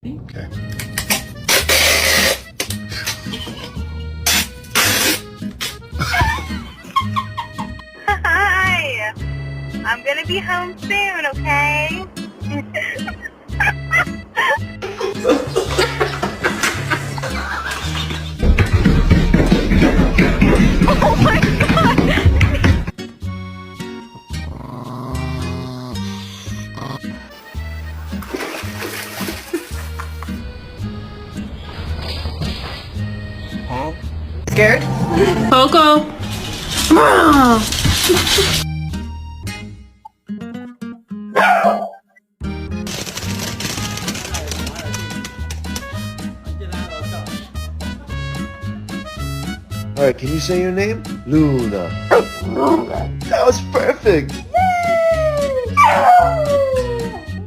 Okay. Hi. I'm gonna be home soon, okay? Oh my god! Scared? Coco. All right, can you say your name? Luna. That was perfect.